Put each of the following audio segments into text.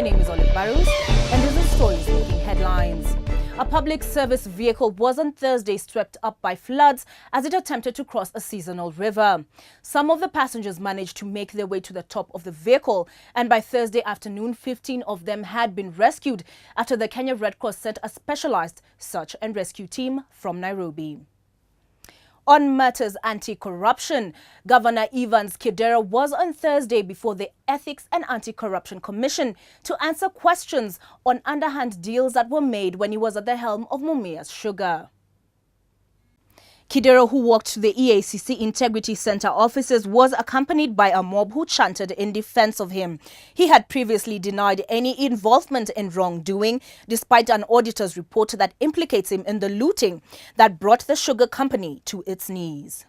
My name is Olive Barrows, and this is Stories Making Headlines. A public service vehicle was on Thursday swept up by floods as it attempted to cross a seasonal river. Some of the passengers managed to make their way to the top of the vehicle, and by Thursday afternoon, 15 of them had been rescued after the Kenya Red Cross sent a specialized search and rescue team from Nairobi. On matters anti-corruption, Governor Evans Kidero was on Thursday before the Ethics and Anti-Corruption Commission to answer questions on underhand deals that were made when he was at the helm of Mumias Sugar. Kidero, who walked to the EACC Integrity Center offices, was accompanied by a mob who chanted in defense of him. He had previously denied any involvement in wrongdoing, despite an auditor's report that implicates him in the looting that brought the sugar company to its knees.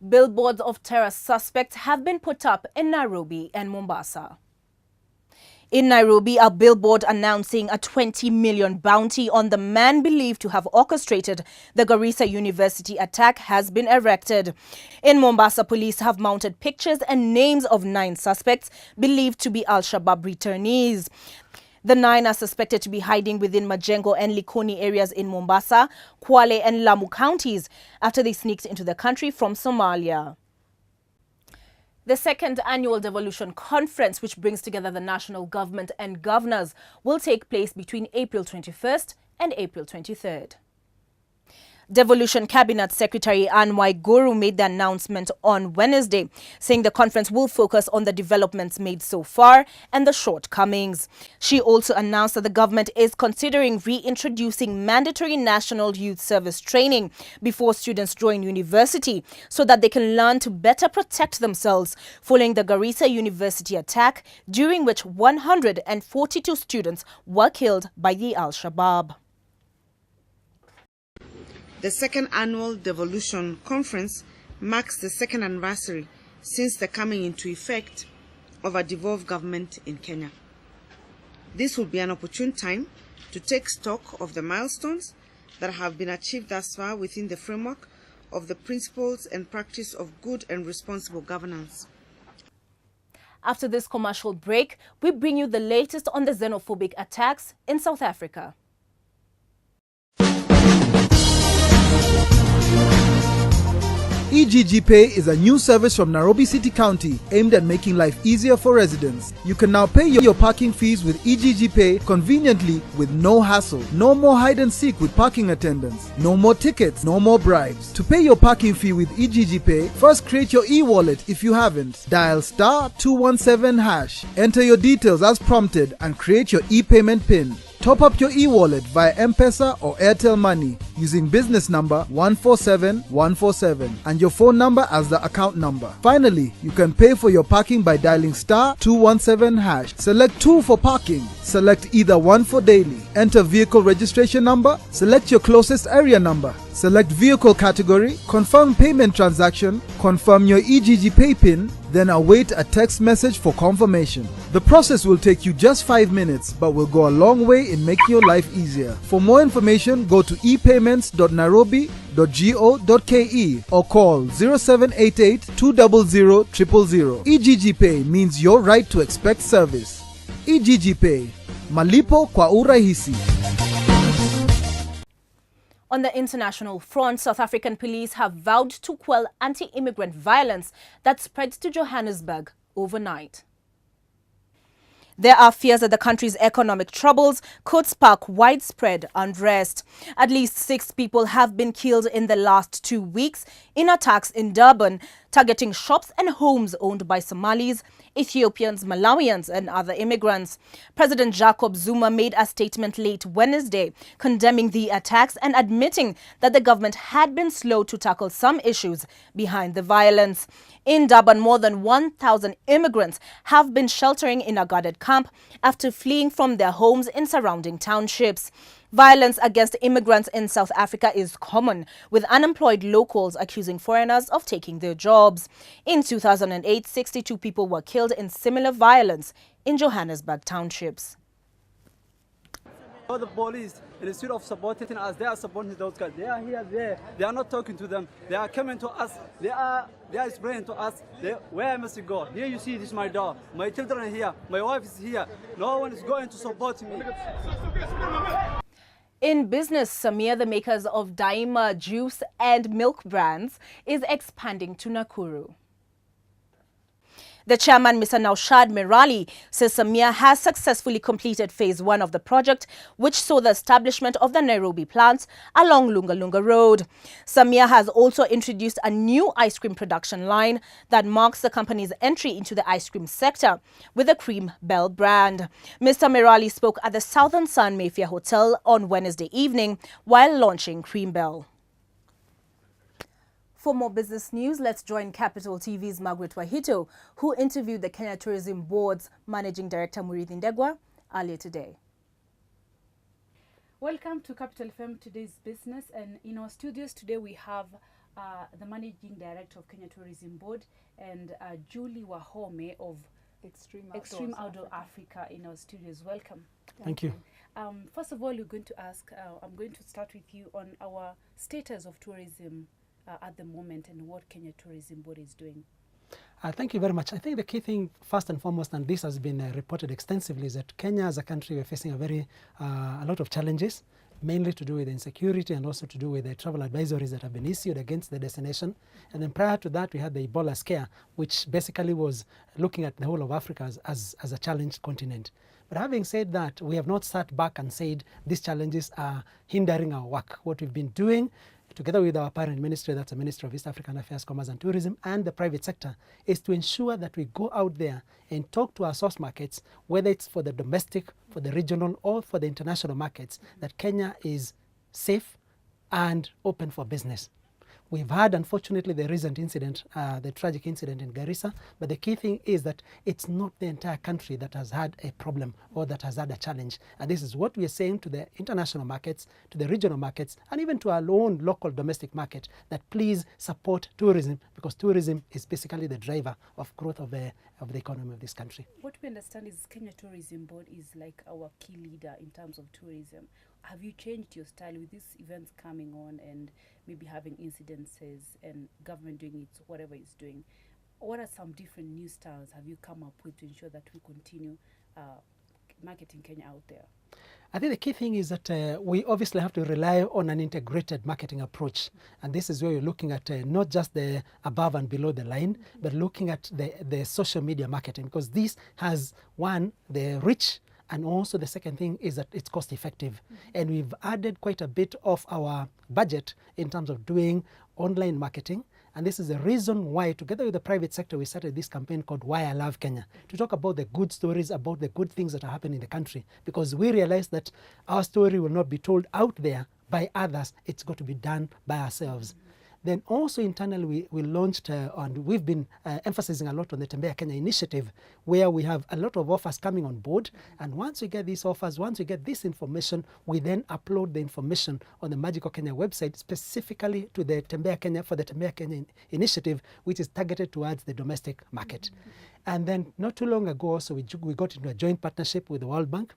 Billboards of terror suspects have been put up in Nairobi and Mombasa. In Nairobi, a billboard announcing a 20 million bounty on the man believed to have orchestrated the Garissa University attack has been erected. In Mombasa, police have mounted pictures and names of 9 suspects believed to be Shabaab returnees. The 9 are suspected to be hiding within Majengo and Likoni areas in Mombasa, Kwale and Lamu counties after they sneaked into the country from Somalia. The second annual Devolution Conference, which brings together the national government and governors, will take place between April 21st and April 23rd. Devolution Cabinet Secretary Anne Waiguru made the announcement on Wednesday, saying the conference will focus on the developments made so far and the shortcomings. She also announced that the government is considering reintroducing mandatory national youth service training before students join university so that they can learn to better protect themselves following the Garissa University attack, during which 142 students were killed by the Al-Shabaab. The second annual Devolution Conference marks the second anniversary since the coming into effect of a devolved government in Kenya. This will be an opportune time to take stock of the milestones that have been achieved thus far within the framework of the principles and practice of good and responsible governance. After this commercial break, we bring you the latest on the xenophobic attacks in South Africa. EGG Pay is a new service from Nairobi City County aimed at making life easier for residents. You can now pay your parking fees with EGG Pay conveniently with no hassle. No more hide and seek with parking attendants. No more tickets, no more bribes. To pay your parking fee with EGG Pay, first create your e-wallet if you haven't. Dial *217#. Enter your details as prompted and create your e-payment PIN. Top up your e-wallet via M-Pesa or Airtel Money using business number 147147 and your phone number as the account number. Finally, you can pay for your parking by dialing *217#. Select 2 for parking. Select either 1 for daily. Enter vehicle registration number. Select your closest area number. Select vehicle category. Confirm payment transaction. Confirm your EGG Pay PIN. Then await a text message for confirmation. The process will take you just 5 minutes, but will go a long way in making your life easier. For more information, go to epayments.nairobi.go.ke or call 0788 200 000. EGG Pay means your right to expect service. EGG Pay, malipo kwa urahisi. On the international front, South African police have vowed to quell anti-immigrant violence that spread to Johannesburg overnight. There are fears that the country's economic troubles could spark widespread unrest. At least 6 people have been killed in the last 2 weeks in attacks in Durban, targeting shops and homes owned by Somalis, Ethiopians, Malawians and other immigrants. President Jacob Zuma made a statement late Wednesday condemning the attacks and admitting that the government had been slow to tackle some issues behind the violence. In Durban, more than 1,000 immigrants have been sheltering in a guarded camp after fleeing from their homes in surrounding townships. Violence against immigrants in South Africa is common, with unemployed locals accusing foreigners of taking their jobs. In 2008, 62 people were killed in similar violence in Johannesburg townships. All the police, instead of supporting us, they are supporting those guys. They are here, there. They are not talking to them. They are coming to us. They are spraying to us. Where must we go? Here you see, this is my door. My children are here. My wife is here. No one is going to support me. In business, Samia, the makers of Daima juice and milk brands, is expanding to Nakuru. The chairman, Mr. Naushad Merali, says Samia has successfully completed phase 1 of the project, which saw the establishment of the Nairobi plant along Lunga Lunga Road. Samia has also introduced a new ice cream production line that marks the company's entry into the ice cream sector with the Cream Bell brand. Mr. Merali spoke at the Southern Sun Mayfair Hotel on Wednesday evening while launching Cream Bell. For more business news, let's join Capital TV's Margaret Wahito, who interviewed the Kenya Tourism Board's Managing Director Murithi Ndegwa earlier today. Welcome to Capital FM Today's Business, and in our studios today we have the Managing Director of Kenya Tourism Board and Julie Wahome of Extreme Outdoor Africa in our studios. Welcome. Thank you. First of all, I'm going to start with you on our status of tourism at the moment and what Kenya Tourism Board is doing. Thank you very much. I think the key thing, first and foremost, and this has been reported extensively, is that Kenya as a country, we're facing a lot of challenges, mainly to do with insecurity and also to do with the travel advisories that have been issued against the destination. And then prior to that, we had the Ebola scare, which basically was looking at the whole of Africa as a challenged continent. But having said that, we have not sat back and said these challenges are hindering our work. What we've been doing, together with our parent ministry, that's the Ministry of East African Affairs, Commerce and Tourism, and the private sector, is to ensure that we go out there and talk to our source markets, whether it's for the domestic, for the regional, or for the international markets, that Kenya is safe and open for business. We've had, unfortunately, the recent incident, the tragic incident in Garissa, but the key thing is that it's not the entire country that has had a problem or that has had a challenge. And this is what we are saying to the international markets, to the regional markets, and even to our own local domestic market, that please support tourism, because tourism is basically the driver of growth of the economy of this country. What we understand is Kenya Tourism Board is like our key leader in terms of tourism. Have you changed your style with these events coming on and maybe having incidences and government doing its whatever it's doing? What are some different new styles have you come up with to ensure that we continue marketing Kenya out there? I think the key thing is that we obviously have to rely on an integrated marketing approach. And this is where you're looking at not just the above and below the line, but looking at the social media marketing, because this has, one, the reach, and also the second thing is that it's cost effective. And we've added quite a bit of our budget in terms of doing online marketing. And this is the reason why, together with the private sector, we started this campaign called Why I Love Kenya, to talk about the good stories, about the good things that are happening in the country. Because we realize that our story will not be told out there by others, it's got to be done by ourselves. Then also internally we launched, and we've been emphasizing a lot on the Tembea Kenya initiative, where we have a lot of offers coming on board. And once we get these offers, once we get this information, we then upload the information on the Magical Kenya website, specifically to the Tembea Kenya, for the Tembea Kenya initiative, which is targeted towards the domestic market. And then not too long ago also, we got into a joint partnership with the World Bank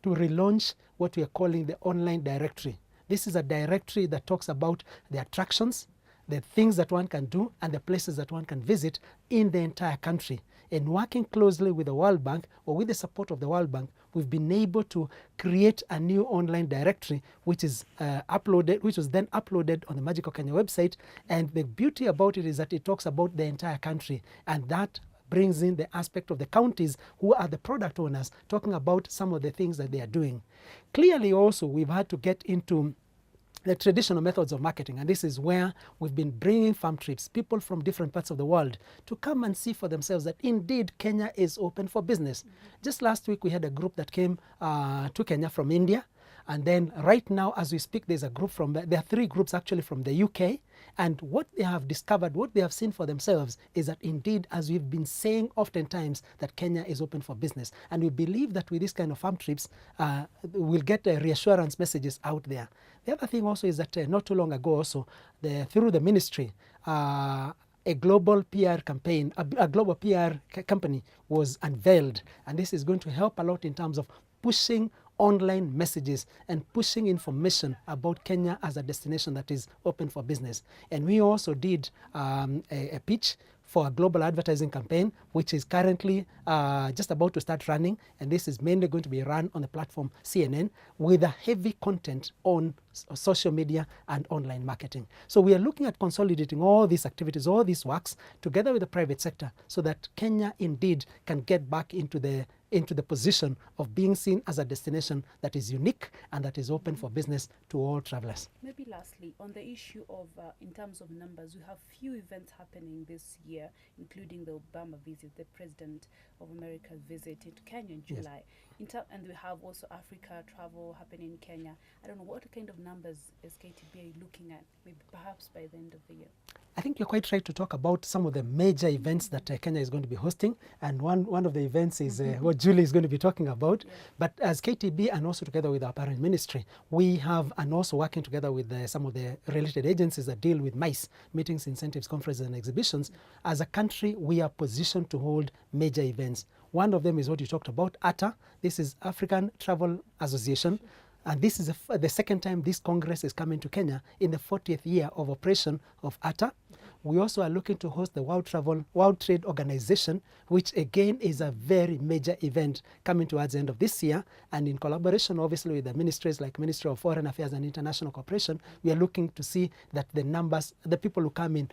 to relaunch what we are calling the online directory. This is a directory that talks about the attractions, the things that one can do, and the places that one can visit in the entire country. And working closely with the World Bank, or with the support of the World Bank, we've been able to create a new online directory, which is which was then uploaded on the Magical Kenya website. And the beauty about it is that it talks about the entire country, and that brings in the aspect of the counties who are the product owners, talking about some of the things that they are doing. Clearly also, we've had to get into the traditional methods of marketing, and this is where we've been bringing farm trips, people from different parts of the world, to come and see for themselves that indeed Kenya is open for business. Just last week we had a group that came to Kenya from India, and then right now as we speak there are 3 groups actually from the UK, and what they have discovered, what they have seen for themselves is that indeed, as we've been saying oftentimes, that Kenya is open for business. And we believe that with this kind of farm trips, we'll get reassurance messages out there. The other thing also is that not too long ago also, through the ministry, a global PR campaign, a global PR company was unveiled. And this is going to help a lot in terms of pushing online messages and pushing information about Kenya as a destination that is open for business. And we also did a pitch for a global advertising campaign, which is currently just about to start running. And this is mainly going to be run on the platform CNN with a heavy content on social media and online marketing. So we are looking at consolidating all these activities, all these works, together with the private sector, so that Kenya indeed can get back into the position of being seen as a destination that is unique and that is open for business to all travelers. Maybe lastly, on the issue of, in terms of numbers, we have few events happening this year, including the Obama visit, the President of America's visit to Kenya in July. Yes. And we have also Africa travel happening in Kenya. I don't know, what kind of numbers is KTB looking at, maybe perhaps by the end of the year? I think you're quite right to talk about some of the major events that Kenya is going to be hosting, and one of the events is what Julie is going to be talking about. Yeah. But as KTB, and also together with our parent ministry, we have, and also working together with some of the related agencies that deal with MICE, Meetings, Incentives, Conferences and Exhibitions. As a country, we are positioned to hold major events. One of them is what you talked about, ATA. This is African Travel Association. And this is the second time this Congress is coming to Kenya in the 40th year of operation of ATA. We also are looking to host the World Trade Organization, which again is a very major event coming towards the end of this year. And in collaboration, obviously, with the ministries like Ministry of Foreign Affairs and International Cooperation, we are looking to see that the numbers, the people who come in,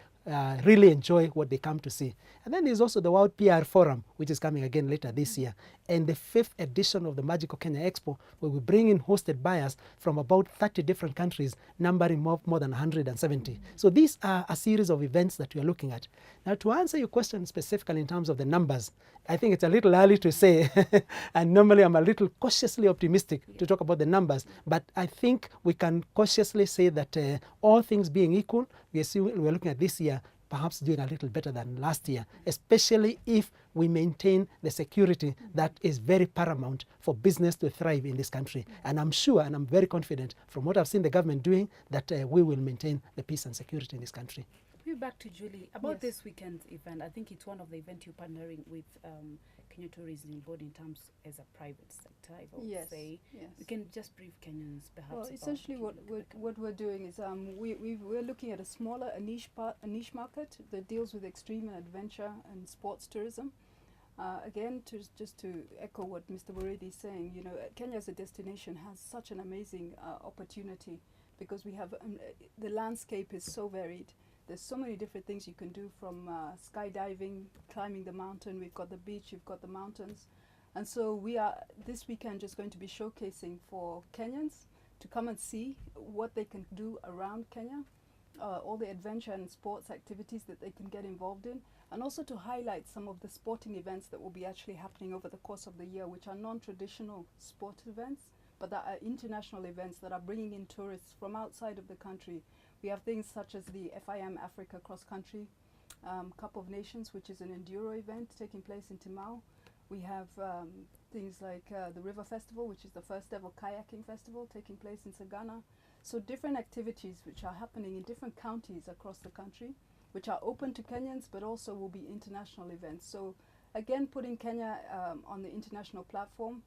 really enjoy what they come to see. And then there's also the World PR Forum, which is coming again later this year. And the 5th edition of the Magical Kenya Expo, where we bring in hosted buyers from about 30 different countries, numbering more than 170. So these are a series of events that we are looking at. Now, to answer your question specifically in terms of the numbers, I think it's a little early to say, and normally I'm a little cautiously optimistic to talk about the numbers, but I think we can cautiously say that all things being equal, we're looking at this year perhaps doing a little better than last year, especially if we maintain the security that is very paramount for business to thrive in this country. And I'm sure, and I'm very confident from what I've seen the government doing, that we will maintain the peace and security in this country. Maybe back to Julie, about this weekend's event. I think it's one of the events you're partnering with Kenya Tourism Board in terms as a private sector, I would say. Yes. We can just brief Kenyans perhaps. Well, essentially what we're doing is we're looking at a niche market that deals with extreme and adventure and sports tourism. Again, just to echo what Mr. Buredi is saying, you know, Kenya as a destination has such an amazing opportunity because we have the landscape is so varied. There's so many different things you can do, from skydiving, climbing the mountain. We've got the beach, you've got the mountains. And so we are this weekend just going to be showcasing for Kenyans to come and see what they can do around Kenya, all the adventure and sports activities that they can get involved in, and also to highlight some of the sporting events that will be actually happening over the course of the year, which are non-traditional sport events, but that are international events that are bringing in tourists from outside of the country. We have things such as the FIM Africa Cross Country Cup of Nations, which is an enduro event taking place in Timau. We have things like the River Festival, which is the first ever kayaking festival taking place in Sagana. So different activities which are happening in different counties across the country, which are open to Kenyans, but also will be international events. So again, putting Kenya on the international platform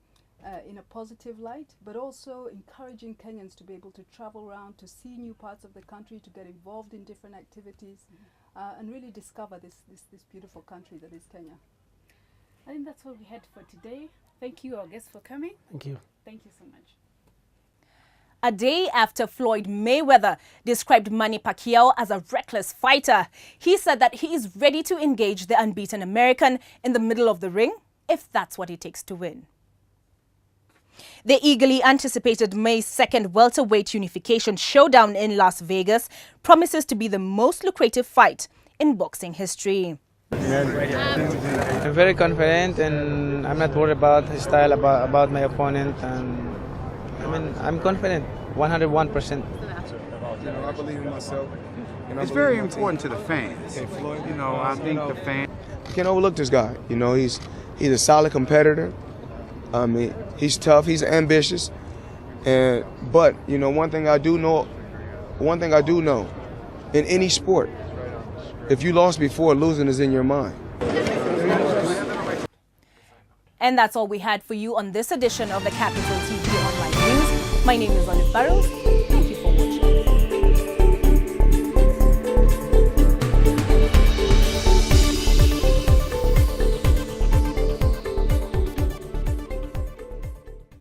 in a positive light, but also encouraging Kenyans to be able to travel around, to see new parts of the country, to get involved in different activities, and really discover this beautiful country that is Kenya. I think that's what we had for today. Thank you, our guests, for coming. Thank you. Thank you so much. A day after Floyd Mayweather described Manny Pacquiao as a reckless fighter, he said that he is ready to engage the unbeaten American in the middle of the ring if that's what it takes to win. The eagerly anticipated May 2nd welterweight unification showdown in Las Vegas promises to be the most lucrative fight in boxing history. I'm very confident, and I'm not worried about his style, about my opponent, and I'm confident, 101%. I believe in myself. It's very important to the fans. I think the fans. You can't overlook this guy. He's a solid competitor. He's tough. He's ambitious. But one thing I do know, in any sport, if you lost before, losing is in your mind. And that's all we had for you on this edition of the Capital TV Online News. My name is Olive Barrows.